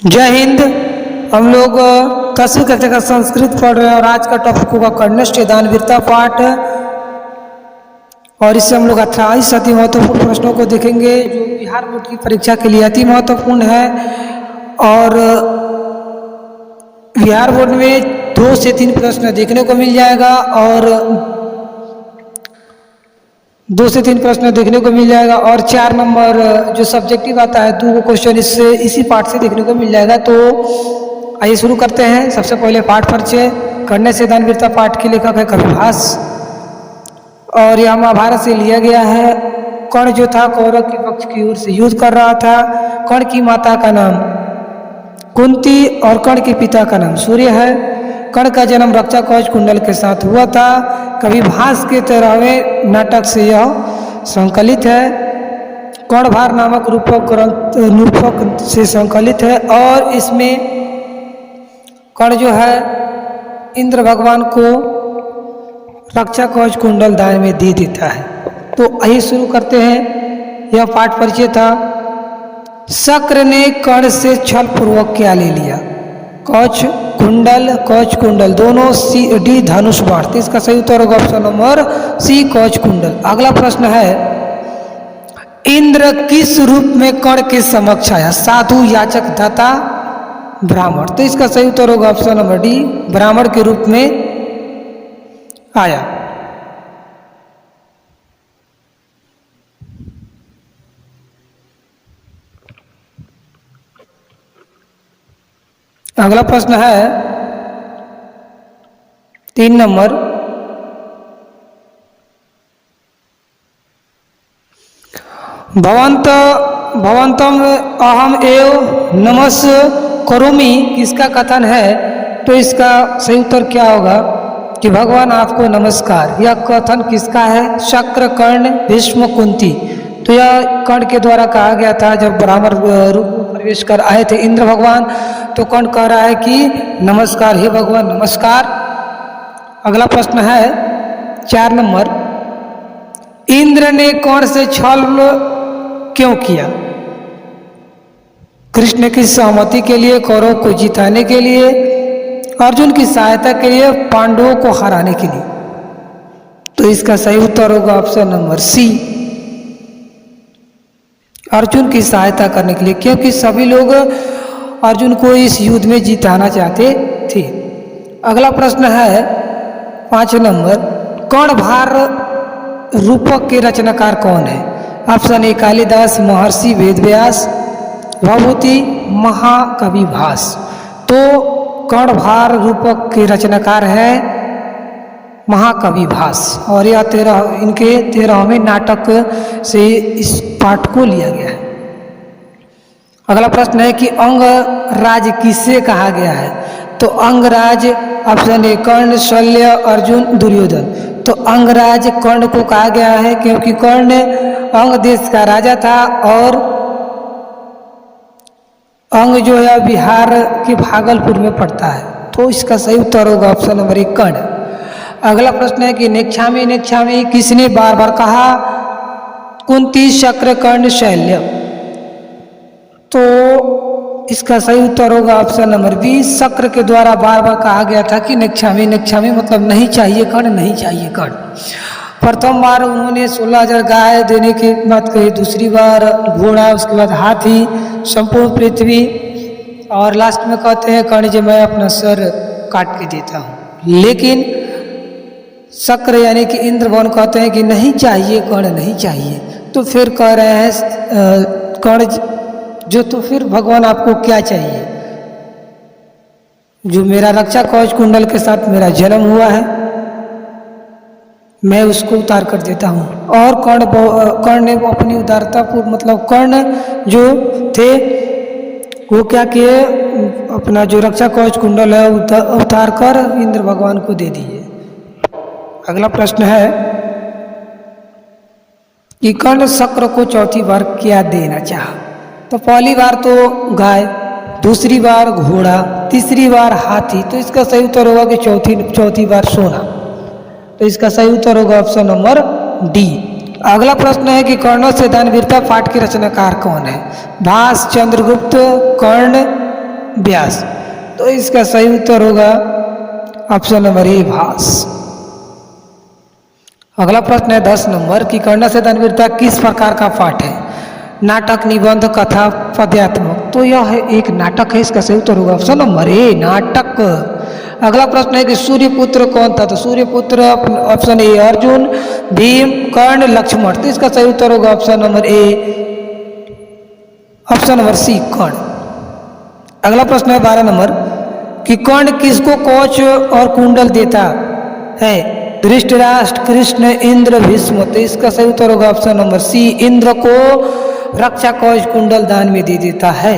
जय हिंद। हम लोग 10वीं कक्षा का संस्कृत पढ़ रहे हैं और आज का टॉपिक होगा कर्णष्ट दानवीरता पाठ। और इससे हम लोग 28 अति महत्वपूर्ण प्रश्नों को देखेंगे जो बिहार बोर्ड की परीक्षा के लिए अति महत्वपूर्ण है। और बिहार बोर्ड में 2 से 3 प्रश्न देखने को मिल जाएगा और 2 से 3 प्रश्न देखने को मिल जाएगा और 4 नंबर जो सब्जेक्टिव आता है 2 क्वेश्चन इससे इसी पाठ से देखने को मिल जाएगा। तो आइए शुरू करते हैं। सबसे पहले पाठ परिचय। कर्णष्ट दानवीरता पाठ के लेखक है कविभास और यह महाभारत से लिया गया है। कर्ण जो था कौरव के पक्ष की ओर से युद्ध कर रहा था। कर्ण की माता का नाम कुंती और कर्ण के पिता का नाम सूर्य है। कर्ण का जन्म रक्षा कवच कुंडल के साथ हुआ था। कविभास के 13वें नाटक से यह संकलित है। कर्णभार नामक रूपक से संकलित है और इसमें कर्ण जो है इंद्र भगवान को रक्षा कवच कुंडल दान में दे देता है। तो आइए शुरू करते हैं। यह पाठ परिचय था। शक्र ने कर्ण से छल पूर्वक क्या ले लिया? कवच कुंडल दोनों सी डी धनुष बाण। तो इसका सही उत्तर होगा ऑप्शन नंबर सी कवच कुंडल। अगला प्रश्न है इंद्र किस रूप में कर्ण के समक्ष आया? साधु, याचक, दाता, ब्राह्मण। तो इसका सही उत्तर होगा ऑप्शन नंबर डी ब्राह्मण के रूप में आया। अगला प्रश्न है 3 नंबर। भवन्तम अहम एव नमस् करोमि किसका कथन है? तो इसका सही उत्तर क्या होगा कि भगवान आपको नमस्कार। यह कथन किसका है? शक्र, कर्ण, भीष्म, कुंती। तो यह कर्ण के द्वारा कहा गया था जब ब्राह्मण रूप में प्रवेश कर आए थे इंद्र भगवान। तो कर्ण कह रहा है कि नमस्कार, हे भगवान नमस्कार। अगला प्रश्न है 4 नंबर। इंद्र ने कर्ण से छल क्यों किया? कृष्ण की सहमति के लिए, कौरव को जिताने के लिए, अर्जुन की सहायता के लिए, पांडवों को हराने के लिए। तो इसका सही उत्तर होगा ऑप्शन नंबर सी अर्जुन की सहायता करने के लिए, क्योंकि सभी लोग अर्जुन को इस युद्ध में जिताना चाहते थे। अगला प्रश्न है 5 नंबर। कर्णभार रूपक के रचनाकार कौन है? ऑप्शन ए कालिदास, महर्षि वेदव्यास, भभूति, महाकवि भास। तो कर्णभार रूपक के रचनाकार है महाकवि भास और यह 13वें नाटक से इस पाठ को लिया गया है। अगला प्रश्न है कि अंगराज किसे कहा गया है? तो अंगराज ऑप्शन ए कर्ण, शल्य, अर्जुन, दुर्योधन। तो अंगराज कर्ण को कहा गया है क्योंकि कर्ण अंग देश का राजा था और अंग जो है बिहार के भागलपुर में पड़ता है। तो इसका सही उत्तर होगा ऑप्शन नंबर 1 कर्ण। अगला प्रश्न है कि नेक्षामी किसने बार बार कहा? कुंती, शक्र, कर्ण, शल्य। तो इसका सही उत्तर होगा ऑप्शन नंबर बी शक्र के द्वारा बार बार कहा गया था कि नेक्षामी मतलब नहीं चाहिए कर्ण, नहीं चाहिए कर्ण। प्रथम बार उन्होंने 16,000 गाय देने की बात कही, दूसरी बार घोड़ा, उसके बाद हाथी, संपूर्ण पृथ्वी और लास्ट में कहते हैं कर्ण जी मैं अपना सर काट के देता हूँ। लेकिन शक्र यानी कि इंद्र भगवान कहते हैं कि नहीं चाहिए कर्ण, नहीं चाहिए। तो फिर कह रहे हैं कर्ण जो, तो फिर भगवान आपको क्या चाहिए? जो मेरा रक्षा कवच कुंडल के साथ मेरा जन्म हुआ है मैं उसको उतार कर देता हूँ। और कर्ण ने अपनी उदारता मतलब कर्ण जो थे वो क्या किए? अपना जो रक्षा कवच कुंडल है उतार कर इंद्र भगवान को दे दिए। अगला प्रश्न है कि कर्ण शक्र को चौथी बार क्या देना चाहा? तो पहली बार तो गाय, दूसरी बार घोड़ा, तीसरी बार हाथी। तो इसका सही उत्तर होगा कि चौथी बार सोना। तो इसका सही उत्तर होगा ऑप्शन नंबर डी। अगला प्रश्न है कि कर्णष्ट दानवीरता पाठ के रचनाकार कौन है? भास, चंद्रगुप्त, कर्ण, व्यास। तो इसका सही उत्तर होगा ऑप्शन नंबर ए भास। अगला प्रश्न है 10 नंबर कि कर्ण से दानवीरता किस प्रकार का पाठ है? नाटक, निबंध, कथा, पद्यात्मक। तो यह एक नाटक है, इसका सही उत्तर होगा ऑप्शन नंबर ए नाटक। अगला प्रश्न है कि सूर्यपुत्र कौन था? तो सूर्यपुत्र ऑप्शन ए अर्जुन, भीम, कर्ण, लक्ष्मण। तो इसका सही उत्तर होगा option number A, option number C Karna. अगला प्रश्न है 12 नंबर कि कर्ण किसको कवच और कुंडल देता है? धृतराष्ट्र, कृष्ण, इंद्र, भीष्म। तो इसका सही उत्तर होगा ऑप्शन नंबर सी, इंद्र को रक्षा कवच कुंडल दान में दे देता है।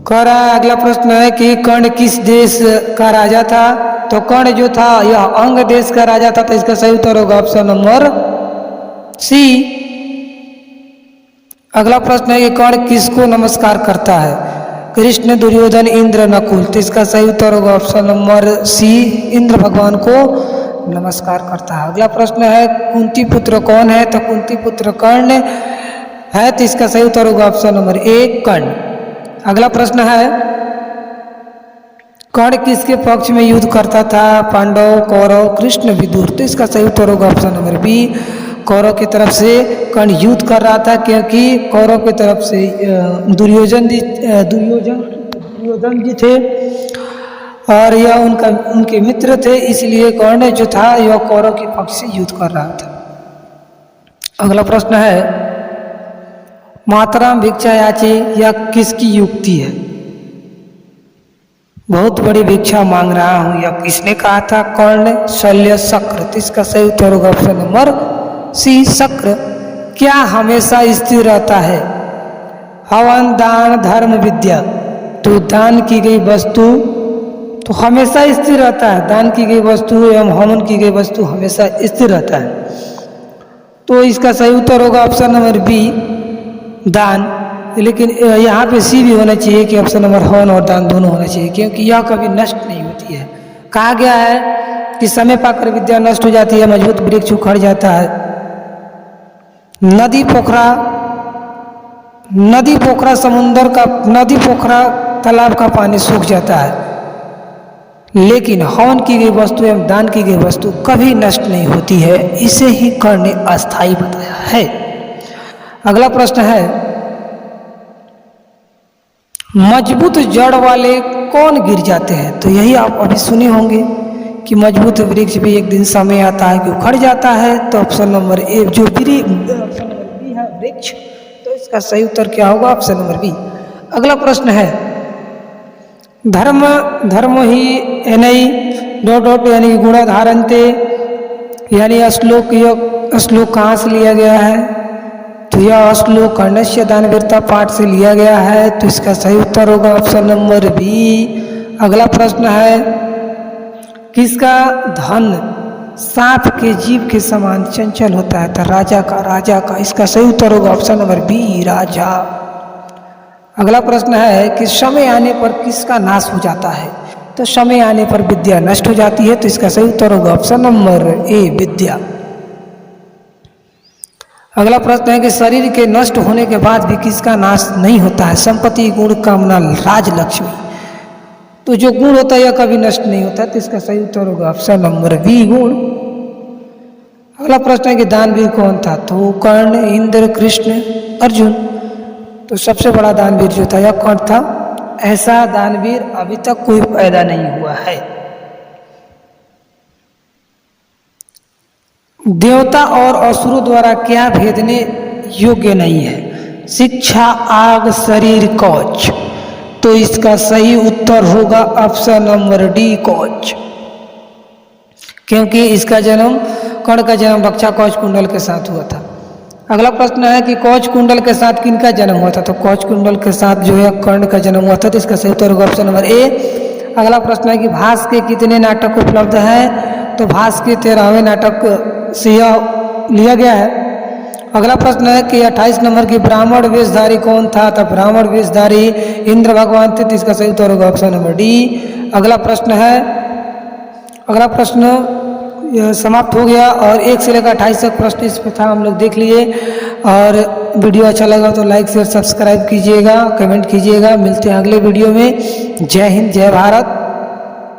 अगला प्रश्न है कि कर्ण किस देश का राजा था? तो कर्ण जो था यह अंग देश का राजा था। तो इसका सही उत्तर होगा ऑप्शन नंबर सी। अगला प्रश्न है कि कर्ण किसको नमस्कार करता है? कृष्ण, दुर्योधन, इंद्र, नकुल। तो इसका सही उत्तर होगा ऑप्शन नंबर सी, इंद्र भगवान को नमस्कार करता है। अगला प्रश्न है कुंती पुत्र कौन है? तो कुंती पुत्र कर्ण है। तो इसका सही उत्तर होगा ऑप्शन नंबर ए कर्ण। अगला प्रश्न है कर्ण किसके पक्ष में युद्ध करता था? पांडव, कौरव, कृष्ण, विदुर। तो इसका सही उत्तर होगा ऑप्शन नंबर बी, कौरव की तरफ से कर्ण युद्ध कर रहा था, क्योंकि कौरव की तरफ से दुर्योधन जी थे और यह उनके मित्र थे, इसलिए कर्ण जो था यह कौरव के पक्ष से युद्ध कर रहा था। अगला प्रश्न है मातरम भिक्षा याचे यह किसकी युक्ति है? बहुत बड़ी भिक्षा मांग रहा हूं, यह किसने कहा था? कर्ण, शल्य, शक्र। तो इसका सही उत्तर होगा ऑप्शन नंबर सी शक्र। क्या हमेशा स्थिर रहता है? हवन, दान, धर्म, विद्या। तो दान की गई वस्तु तो हमेशा स्थिर रहता है, दान की गई वस्तु एवं हवन की गई वस्तु हमेशा स्थिर रहता है। तो इसका सही उत्तर होगा ऑप्शन नंबर बी दान। लेकिन यहाँ पे सी भी होना चाहिए कि ऑप्शन नंबर हवन और दान दोनों होना चाहिए, क्योंकि यह कभी नष्ट नहीं होती है। कहा गया है कि समय पाकर विद्या नष्ट हो जाती है, मजबूत वृक्ष उखड़ जाता है। नदी पोखरा समुंदर का, नदी पोखरा तालाब का पानी सूख जाता है, लेकिन हवन की गई वस्तु एवं दान की गई वस्तु कभी नष्ट नहीं होती है। इसे ही कर्ण ने अस्थायी बताया है। अगला प्रश्न है मजबूत जड़ वाले कौन गिर जाते हैं? तो यही आप अभी सुने होंगे कि मजबूत वृक्ष भी एक दिन समय आता है कि उखड़ जाता है। तो ऑप्शन नंबर ए जो ऑप्शन नंबर बी है वृक्ष। तो इसका सही उत्तर क्या होगा? Option number B. अगला प्रश्न है धर्म ही एनई डॉट यानी गुणाधारंते यानी श्लोक कहाँ से लिया गया है? तो यह श्लोक कर्णस्य दानवीरता पाठ से लिया गया है। तो इसका सही उत्तर होगा ऑप्शन नंबर बी। अगला प्रश्न है किसका धन सांप के जीभ के समान चंचल होता है? तो राजा का। इसका सही उत्तर होगा ऑप्शन नंबर बी राजा। अगला प्रश्न है कि समय आने पर किसका नाश हो जाता है? तो समय आने पर विद्या नष्ट हो जाती है। तो इसका सही उत्तर होगा ऑप्शन नंबर ए विद्या। अगला प्रश्न है कि शरीर के नष्ट होने के बाद भी किसका नाश नहीं होता है? संपत्ति, गुण, कामना, राज, लक्ष्मी। तो जो गुण होता है यह कभी नष्ट नहीं होता। तो इसका सही उत्तर होगा ऑप्शन नंबर बी गुण। अगला प्रश्न है कि दानवीर कौन था? तो कर्ण, इंद्र, कृष्ण, अर्जुन। तो सबसे बड़ा दानवीर जो था यह कौन था? ऐसा दानवीर अभी तक कोई पैदा नहीं हुआ है। देवता और असुरों द्वारा क्या भेदने योग्य नहीं है? शिक्षा, आग, शरीर, कवच। तो इसका सही उत्तर होगा ऑप्शन नंबर डी कवच, क्योंकि इसका जन्म कर्ण का जन्म रक्षा कवच कुंडल के साथ हुआ था। अगला प्रश्न है कि कवच कुंडल के साथ किनका जन्म हुआ था? तो कवच कुंडल के साथ जो है कर्ण का जन्म हुआ था। तो इसका सही उत्तर होगा ऑप्शन नंबर ए। अगला प्रश्न है कि भास के कितने नाटक उपलब्ध हैं? तो भास के 13वें नाटक से यह लिया गया है। अगला प्रश्न है कि 28 नंबर की ब्राह्मण वेशधारी कौन था? तो ब्राह्मण वेशधारी इंद्र भगवान थे। तो इसका सही उत्तर होगा ऑप्शन नंबर डी। अगला प्रश्न यह समाप्त हो गया और 1 से लेकर 28 तक प्रश्न इस पे था, हम लोग देख लिए। और वीडियो अच्छा लगा तो लाइक शेयर सब्सक्राइब कीजिएगा, कमेंट कीजिएगा। मिलते हैं अगले वीडियो में। जय हिंद, जय भारत।